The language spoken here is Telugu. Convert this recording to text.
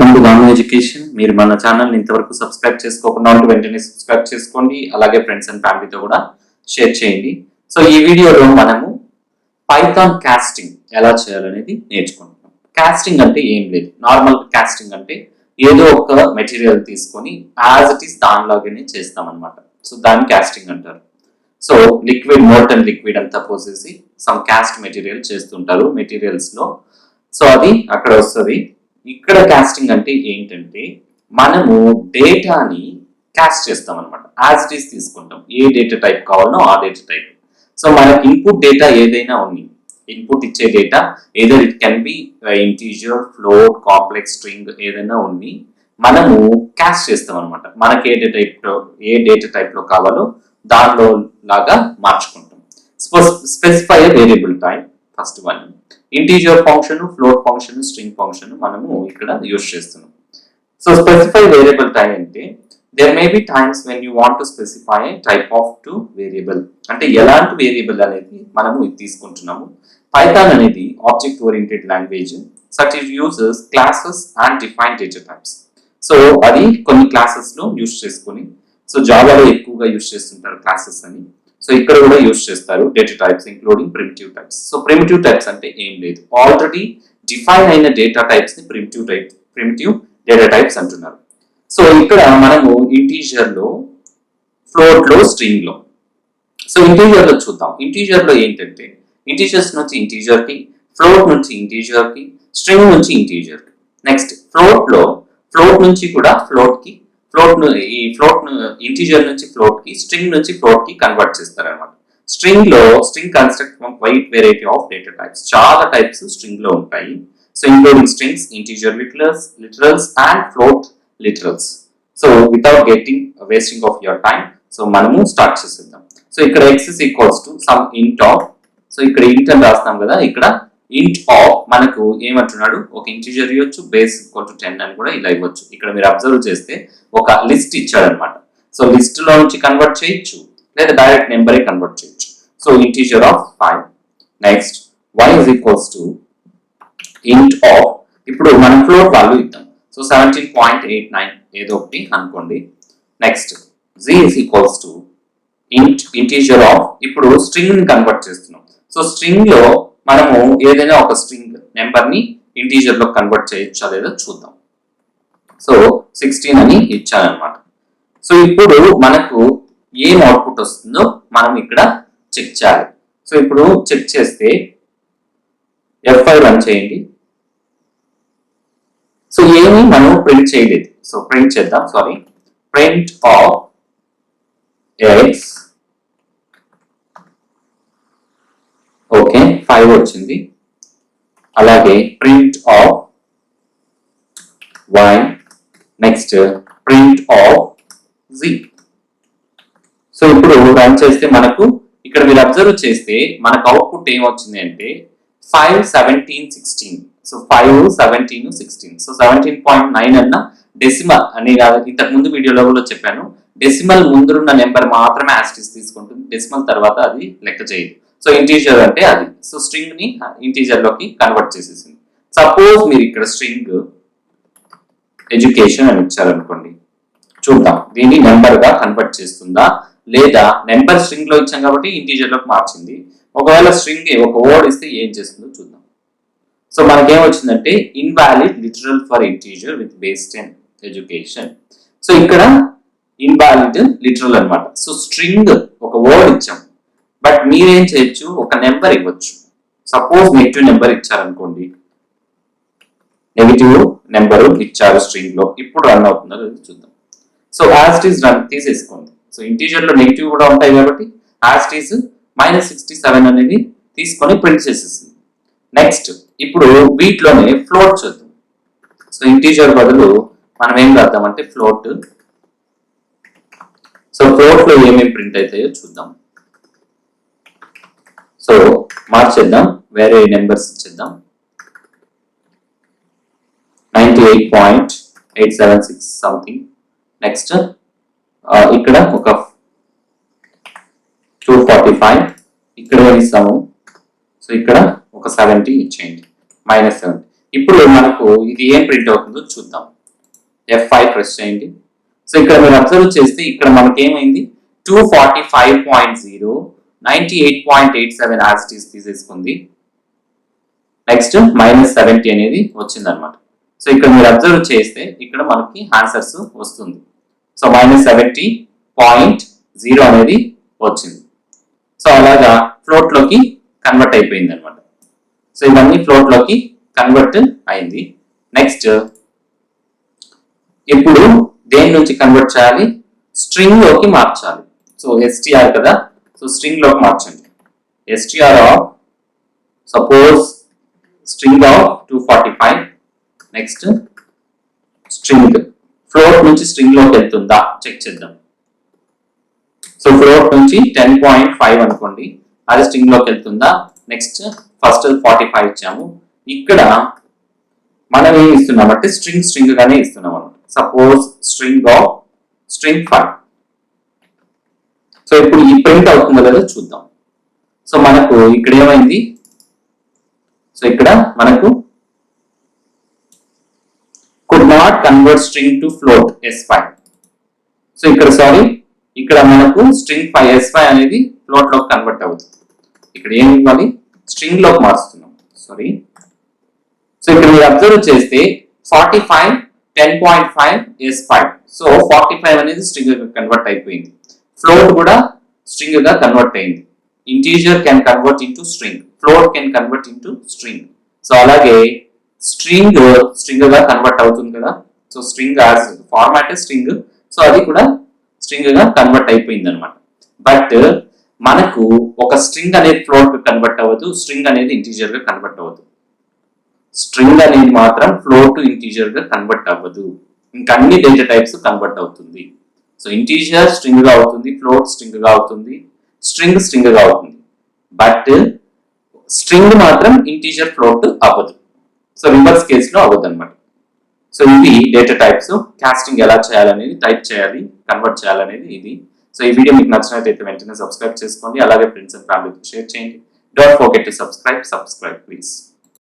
Welcome to Damu education. మీరు మన ఛానల్ని ఇంతవరకు సబ్స్క్రైబ్ చేసుకోకుండా ఉంటే వెంటనే సబ్స్క్రైబ్ చేసుకోండి. అలాగే ఫ్రెండ్స్ అండ్ ఫ్యామిలీతో కూడా షేర్ చేయండి. సో ఈ వీడియోలో మనము పైథాన్ కాస్టింగ్ ఎలా చేయాలనేది నేర్చుకుంటున్నాం. కాస్టింగ్ అంటే ఏం లేదు, నార్మల్ కాస్టింగ్ అంటే ఏదో ఒక మెటీరియల్ తీసుకొని యాజ్ ఇట్ ఈస్ దానిలాగానే చేస్తాం అనమాట. సో దాన్ని కాస్టింగ్ అంటారు. సో లిక్విడ్, మోల్టన్ లిక్విడ్ అంతా పోసేసి సమ్ కాస్ట్ మెటీరియల్ చేస్తుంటారు మెటీరియల్స్ లో. సో అది అక్కడ వస్తుంది. ఇక్కడ కాస్టింగ్ అంటే ఏంటంటే మనము డేటాని కాస్ట్ చేస్తాం అనమాట. యాజ్ ఇట్ ఈస్ తీసుకుంటాం, ఏ డేటా టైప్ కావాలనో ఆ డేటా టైప్. సో మనకి ఇన్పుట్ డేటా ఏదైనా ఉంది, ఇన్పుట్ ఇచ్చే data either it can be integer, float, complex, string ఏదైనా ఉంది, మనము కాస్ట్ చేస్తాం అనమాట. మనకి ఏ డేటా టైప్ లో కావాలో దానిలో లాగా మార్చుకుంటాం. Specify variable type first one. Integer function, float function, string function మనము ఇక్కడ యూజ్ చేస్తున్నాం. సో స్పెసిఫై వేరియబుల్ టైప్ అంటే there may be times when you want to specify type of to variable, అంటే ఎలాంటి వేరియబుల్ అనేది మనము ఇది తీసుకుంటున్నాము. పైథాన్ అనేది object oriented language. Such it uses classes and define data types. So అది కొన్ని క్లాసెస్ లో యూజ్ చేసుకుని, సో జావాలో ఎక్కువగా యూజ్ చేస్తుంటారు క్లాసెస్ అని. సో ఇక్కడ కూడా యూజ్ చేస్తారు data types including primitive types. So primitive types అంటే ఏం లేదు, ఆల్రెడీ డిఫైన్ అయిన డేటా టైప్స్ ని ప్రిమిటివ్ డేటా టైప్స్ అంటున్నారు. సో ఇక్కడ మనము ఇంటీజర్ లో, ఫ్లోట్ లో, స్ట్రింగ్ లో. సో ఇంటీజర్ లో చూద్దాం. ఇంటీజర్ లో ఏంటంటే ఇంటీజర్స్ నుంచి ఇంటీజర్ కి, ఫ్లోట్ నుంచి ఇంటీజర్ కి, స్ట్రింగ్ నుంచి ఇంటీజర్ కి. నెక్స్ట్ ఫ్లోట్ నుంచి కూడా ఫ్లోట్ కి, ఇంటీజర్ నుంచి ఫ్లోట్ కి, స్ట్రింగ్ నుంచి ఫ్లోట్ కి కన్వర్ట్ చేస్తారు అనమాట. String construct from wide variety of data types. చాలా టైప్స్ స్ట్రింగ్ లో ఉంటాయి. So including strings, integer literals and float literals. So without wasting of your time, so మనము స్టార్ట్ చేసేద్దాం. సో ఇక్కడ x is equals to some int of, so ఇక్కడ int అని రాస్తాం కదా, ఇక్కడ int of మనకు ఏమంటున్నాడు, ఒక ఇంటీజర్ ఇవ్వచ్చు, బేస్ ఈక్వల్ టు 10 అని కూడా ఇలా ఇవ్వచ్చు. ఇక్కడ మీరు అబ్జర్వ్ చేస్తే ఒక లిస్ట్ ఇచ్చాడు అనమాట. సో లిస్ట్ లో నుంచి కన్వర్ట్ చేయొచ్చు, లేదా డైరెక్ట్ నెంబర్ కన్వర్ట్ చేయొచ్చు. So integer of 5. Next y is equals to int of, ఇప్పుడు మనం ఫ్లోట్ వాల్యూ ఇద్దాం. సో 17.89 ఏదో ఒకటి అనుకోండి. Next z is equals to integer of, ఇప్పుడు స్ట్రింగ్ ని కన్వర్ట్ చేస్తున్నాం. సో స్ట్రింగ్ లో మనము ఏదైనా ఒక స్ట్రింగ్ నెంబర్ ని ఇంటీజర్ లో కన్వర్ట్ చేయొచ్చా లేదో చూద్దాం. సో 16 అని ఇచ్చానమాట. సో ఇప్పుడు మనకు ఏం అవుట్పుట్ వస్తుందో మనం ఇక్కడ చెక్ చేయాలి. సో ఇప్పుడు చెక్ చేస్తే F5 రన్ చేయండి. సో ఏమి మనం ప్రింట్ చేయలేదు. సో ప్రింట్ చేద్దాం. Sorry, print of x. Okay, 5 వచ్చింది. అలాగే print of y. Next print of z. So ఇప్పుడు రన్ చేస్తే మనకు ఇక్కడ మీరు అబ్జర్వ్ చేస్తే మనకు అవుట్పుట్ ఏమొచ్చింది అంటే 5, 17, 16. సో 5, 17, 16. సో 17.9 అన్న డెసిమల్ అని ఇంతకు ముందు వీడియోలో కూడా చెప్పాను. డెసిమల్ ముందున్న నెంబర్ మాత్రమే యాస్టిస్ తీసుకుంటుంది, డెసిమల్ తర్వాత అది లెక్క చేయదు. సో ఇంటీజర్ అంటే అది. సో స్ట్రింగ్ ని ఇంటీజర్ లోకి కన్వర్ట్ చేసేసింది. సపోజ్ మీరు ఇక్కడ స్ట్రింగ్ ఎడ్యుకేషన్ అని ఇచ్చారనుకోండి, చూద్దాం దీన్ని నెంబర్ గా కన్వర్ట్ చేస్తుందా లేదా. నెంబర్ స్ట్రింగ్ లో ఇచ్చాం కాబట్టి ఇంటీజర్ లోకి మార్చింది. ఒకవేళ స్ట్రింగ్ ఒక వర్డ్ ఇస్తే ఏం చేస్తుందో చూద్దాం. సో మనకేం వచ్చిందంటే invalid literal for integer with base 10 education. So ఇక్కడ ఇన్వాలిడ్ లిటరల్ అనమాట. సో స్ట్రింగ్ ఒక వర్డ్ ఇచ్చాం, బట్ మీరేం చేయొచ్చు, ఒక నెంబర్ ఇవ్వచ్చు. సపోజ్ నెగిటివ్ నెంబర్ ఇచ్చారనుకోండి, నెగిటివ్ నెంబర్ ఇచ్చారు స్ట్రింగ్ లో, ఇప్పుడు రన్ అవుతుందో చూద్దాం. So as it is run తీసేసుకోండి. సో ఇంటీజర్ లో నెగిటివ్ కూడా ఉంటాయి కాబట్టి యాజ్ ఇట్ ఈస్ -67 అనేది తీసుకొని ప్రింట్ చేసేసింది. నెక్స్ట్ ఇప్పుడు వీటిలోనే ఫ్లోట్ చూద్దాం. సో ఇంటీజర్ బదులు మనం ఏం రాద్దామంటే ఫ్లోట్. సో ఫ్లోట్ లో ఏమేమి ప్రింట్ అవుతాయో చూద్దాం. సో మార్చేద్దాం, వేరే నెంబర్స్ ఇచ్చేద్దాం. 98.876 సంథింగ్. నెక్స్ట్ ఇక్కడ ఒక 245 ఇక్కడ ఇస్తాము. సో ఇక్కడ ఒక 70 ఇచ్చేయండి, -70. ఇప్పుడు మనకు ఇది ఏం ప్రింట్ అవుతుందో చూద్దాం. F5 ప్రెస్ చేయండి. సో ఇక్కడ మీరు అబ్జర్వ్ చేస్తే ఇక్కడ మనకి ఏమైంది 245.0 98.87 యాజ్ ఇట్ ఈస్ తీసేసుకుంది. నెక్స్ట్ -70 అనేది వచ్చింది అనమాట. సో ఇక్కడ మీరు అబ్జర్వ్ చేస్తే ఇక్కడ మనకి ఆన్సర్స్ వస్తుంది. సో -70.0 అనేది వచ్చింది. సో అలాగా ఫ్లోట్ లోకి కన్వర్ట్ అయిపోయింది అనమాట. సో ఇవన్నీ ఫ్లోట్ లోకి కన్వర్ట్ అయింది. నెక్స్ట్ ఇప్పుడు దేని నుంచి కన్వర్ట్ చేయాలి, స్ట్రింగ్ లోకి మార్చాలి. సో str కదా, సో స్ట్రింగ్ లోకి మార్చండి. str of suppose string of 245. Next string float నుంచి స్ట్రింగ్ లోకి వెళ్తుందా చెక్ చేద్దాం. సో ఫ్లోట్ నుంచి 10.5 అనుకోండి, అది స్ట్రింగ్ లోకి వెళ్తుందా. నెక్స్ట్ ఫస్ట్ 45 ఇచ్చాము. ఇక్కడ మనం ఏం ఇస్తున్నామంటే స్ట్రింగ్ గానే ఇస్తున్నాం అనమాట. Suppose string of string 5. So ఇప్పుడు ఈ ప్రింట్ అవుతుందో లేదో చూద్దాం. సో మనకు ఇక్కడ ఏమైంది, సో ఇక్కడ మనకు could not convert string to float s5. So ఇక్కడ ఇక్కడ మనకు string 5 s5 అనేది ఫ్లోట్ లోకి కన్వర్ట్ అవుతుంది. ఇక్కడ ఏం ఇవ్వాలి, స్ట్రింగ్ లోకి మారుస్తున్నాం. సో ఇక్కడ మీరు అబ్జర్వ్ చేస్తే 45 10.5 s5. సో 45 అనేది స్ట్రింగ్ గా కన్వర్ట్ అయిపోయింది. ఫ్లోట్ కూడా స్ట్రింగ్ గా కన్వర్ట్ అయింది. Integer can convert into string, float can convert into string. So అలాగే స్ట్రింగ్ గా కన్వర్ట్ అవుతుంది కదా. So string format string, so అది కూడా స్ట్రింగ్ గా కన్వర్ట్ అయిపోయింది అనమాట. బట్ మనకు ఒక స్ట్రింగ్ అనేది ఫ్లోట్ కన్వర్ట్ అవ్వదు, స్ట్రింగ్ అనేది ఇంటీజర్ గా కన్వర్ట్ అవ్వదు. స్ట్రింగ్ అనేది మాత్రం ఫ్లోట్ ఇంటీజర్ గా కన్వర్ట్ అవ్వదు. ఇంకా అన్ని డేటా టైప్స్ కన్వర్ట్ అవుతుంది. సో ఇంటీజర్ స్ట్రింగ్ గా అవుతుంది, ఫ్లోట్ స్ట్రింగ్ గా అవుతుంది, స్ట్రింగ్ గా అవుతుంది. బట్ స్ట్రింగ్ మాత్రం ఇంటీజర్ ఫ్లోట్ అవ్వదు. సో రివర్స్ కేస్ లో అవ్వదు అనమాట. సో ఇవి డేటా టైప్స్. కాస్టింగ్ ఎలా చేయాలనేది, టైప్ చేయాలి, కన్వర్ట్ చేయాలనేది ఇది. సో ఈ వీడియో మీకు నచ్చినట్లయితే వెంటనే సబ్స్క్రైబ్ చేసుకోండి. అలాగే ఫ్రెండ్స్ అండ్ ఫ్యామిలీతో షేర్ చేయండి. Don't forget to subscribe please.